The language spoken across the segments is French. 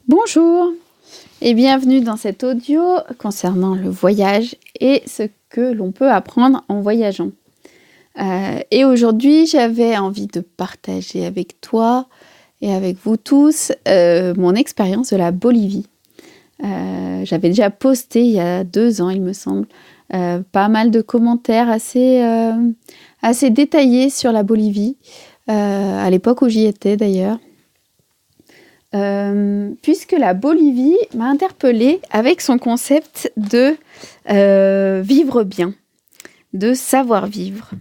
Bonjour et bienvenue dans cet audio concernant le voyage et ce que l'on peut apprendre en voyageant. Et aujourd'hui, j'avais envie de partager avec toi et avec vous tous mon expérience de la Bolivie. J'avais déjà posté il y a 2 ans, il me semble, pas mal de commentaires assez détaillés sur la Bolivie, à l'époque où j'y étais d'ailleurs. Puisque la Bolivie m'a interpellée avec son concept de vivre bien, de savoir-vivre.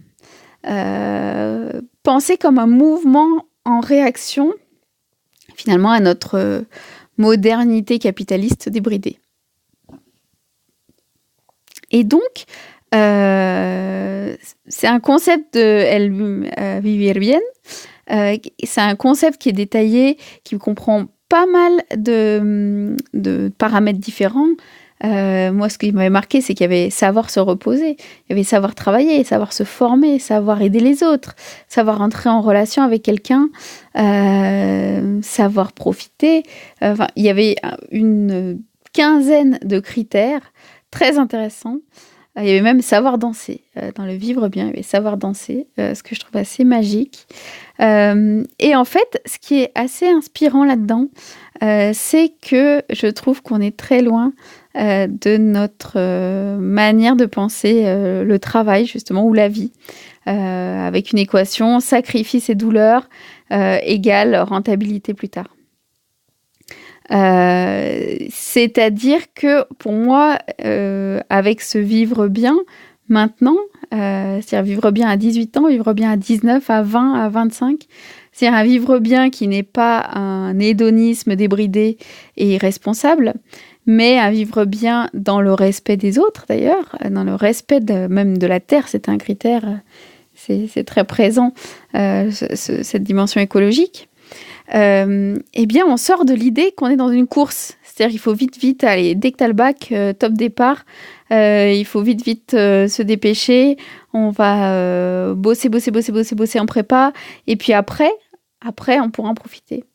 Penser comme un mouvement en réaction, finalement, à notre modernité capitaliste débridée. Et donc, c'est un concept de El Vivir Bien. C'est un concept qui est détaillé, qui comprend pas mal de paramètres différents. Moi, ce qui m'avait marqué, c'est qu'il y avait savoir se reposer, il y avait savoir travailler, savoir se former, savoir aider les autres, savoir entrer en relation avec quelqu'un, savoir profiter. Il y avait une quinzaine de critères très intéressants. Il y avait même savoir danser. Dans le vivre bien, il y avait savoir danser, ce que je trouve assez magique. Et en fait, ce qui est assez inspirant là-dedans, c'est que je trouve qu'on est très loin de notre manière de penser le travail, justement, ou la vie, avec une équation sacrifice et douleur égale rentabilité plus tard. C'est-à-dire que pour moi, avec ce vivre bien, maintenant, c'est-à-dire vivre bien à 18 ans, vivre bien à 19, à 20, à 25, c'est-à-dire un vivre bien qui n'est pas un hédonisme débridé et irresponsable, mais un vivre bien dans le respect des autres d'ailleurs, dans le respect même de la terre, c'est un critère, c'est très présent, cette dimension écologique. Eh bien, on sort de l'idée qu'on est dans une course. C'est-à-dire qu'il faut vite, aller, dès que tu as le bac, top départ, il faut vite se dépêcher. On va bosser en prépa. Et puis après, on pourra en profiter.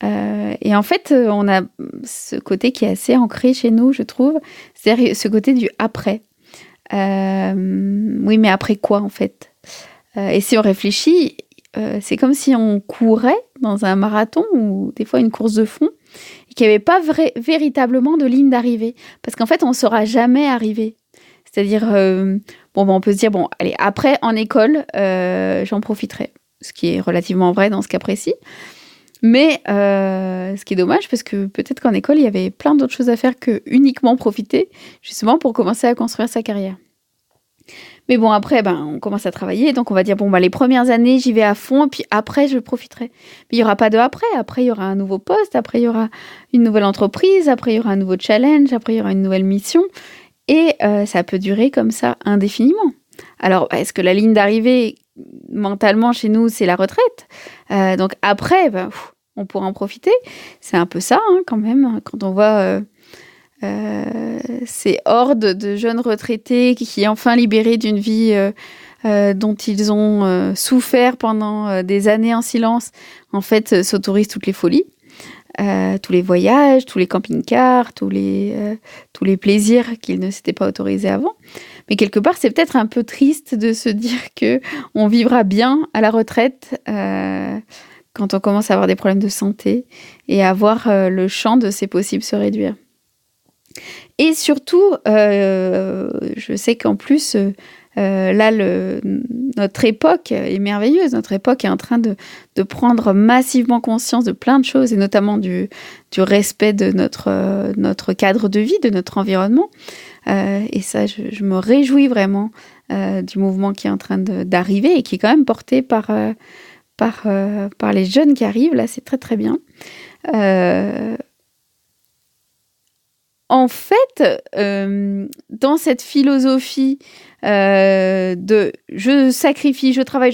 Et en fait, on a ce côté qui est assez ancré chez nous, je trouve. C'est-à-dire ce côté du après. Oui, mais après quoi, en fait ? Et si on réfléchit... c'est comme si on courait dans un marathon ou des fois une course de fond et qu'il n'y avait pas véritablement de ligne d'arrivée. Parce qu'en fait, on ne saura jamais arriver. C'est-à-dire, on peut se dire, allez, après, en école, j'en profiterai. Ce qui est relativement vrai dans ce cas précis. Mais ce qui est dommage, parce que peut-être qu'en école, il y avait plein d'autres choses à faire que uniquement profiter, justement pour commencer à construire sa carrière. Mais bon, après, on commence à travailler, donc on va dire, les premières années, j'y vais à fond, et puis après, je profiterai. Mais il n'y aura pas de après. Après, il y aura un nouveau poste, après, il y aura une nouvelle entreprise, après, il y aura un nouveau challenge, après, il y aura une nouvelle mission. Et ça peut durer comme ça indéfiniment. Alors, est-ce que la ligne d'arrivée, mentalement, chez nous, c'est la retraite ? Donc après, on pourra en profiter. C'est un peu ça, quand même, quand on voit... ces hordes de jeunes retraités qui enfin libérés d'une vie dont ils ont souffert pendant des années en silence, en fait, s'autorisent toutes les folies, tous les voyages, tous les camping-cars, tous les plaisirs qu'ils ne s'étaient pas autorisés avant. Mais quelque part, c'est peut-être un peu triste de se dire qu'on vivra bien à la retraite quand on commence à avoir des problèmes de santé et à voir le champ de ses possibles se réduire. Et surtout, je sais qu'en plus, là, notre époque est merveilleuse. Notre époque est en train de prendre massivement conscience de plein de choses, et notamment du respect de notre cadre de vie, de notre environnement. Et ça, je me réjouis vraiment du mouvement qui est en train d'arriver et qui est quand même porté par les jeunes qui arrivent. Là, c'est très, très bien. En fait, dans cette philosophie de je sacrifie, je travaille,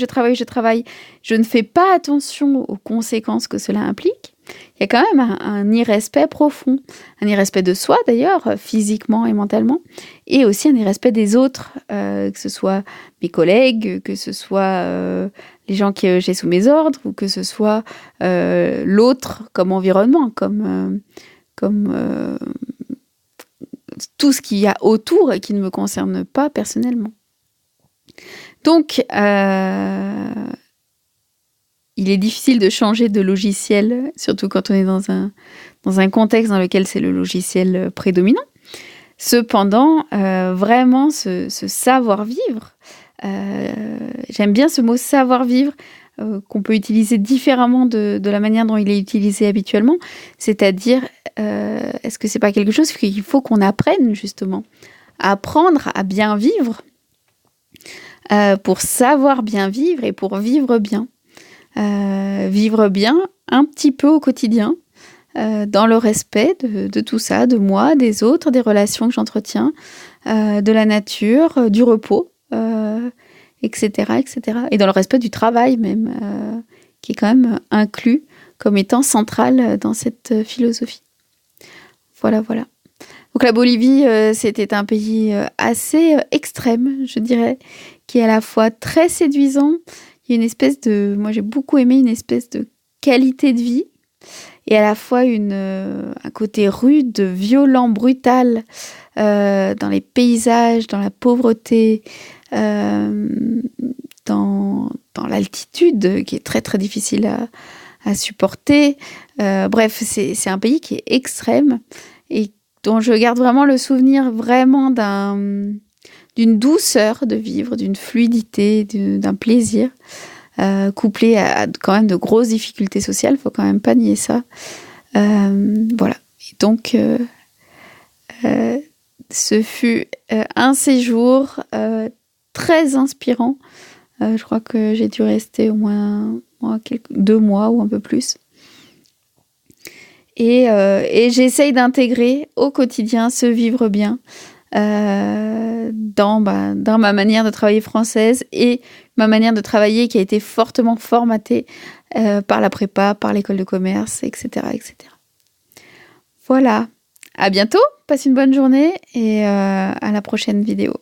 je ne fais pas attention aux conséquences que cela implique, il y a quand même un irrespect profond, un irrespect de soi d'ailleurs, physiquement et mentalement, et aussi un irrespect des autres, que ce soit mes collègues, que ce soit les gens que j'ai sous mes ordres, ou que ce soit l'autre comme environnement, comme tout ce qu'il y a autour et qui ne me concerne pas personnellement. Donc, il est difficile de changer de logiciel, surtout quand on est dans un contexte dans lequel c'est le logiciel prédominant. Cependant, vraiment, ce savoir-vivre, j'aime bien ce mot savoir-vivre, qu'on peut utiliser différemment de la manière dont il est utilisé habituellement. C'est-à-dire, est-ce que c'est pas quelque chose qu'il faut qu'on apprenne, justement, à apprendre à bien vivre, pour savoir bien vivre et pour vivre bien. Vivre bien un petit peu au quotidien, dans le respect de tout ça, de moi, des autres, des relations que j'entretiens, de la nature, du repos, etc., etc. Et dans le respect du travail même, qui est quand même inclus comme étant central dans cette philosophie. Voilà, voilà. Donc la Bolivie, c'était un pays assez extrême, je dirais, qui est à la fois très séduisant. Il y a une espèce de... Moi, j'ai beaucoup aimé une espèce de qualité de vie, et à la fois un côté rude, violent, brutal, dans les paysages, dans la pauvreté, dans l'altitude, qui est très très difficile à supporter. Bref, c'est un pays qui est extrême, et dont je garde vraiment le souvenir vraiment d'une douceur de vivre, d'une fluidité, d'un plaisir, couplé à quand même de grosses difficultés sociales, faut quand même pas nier ça. Voilà. Et donc, ce fut un séjour très inspirant. Je crois que j'ai dû rester au moins 2 mois ou un peu plus. Et j'essaye d'intégrer au quotidien ce vivre bien dans ma manière de travailler française, et ma manière de travailler qui a été fortement formatée par la prépa, par l'école de commerce, etc., etc. Voilà. À bientôt, passe une bonne journée, et à la prochaine vidéo.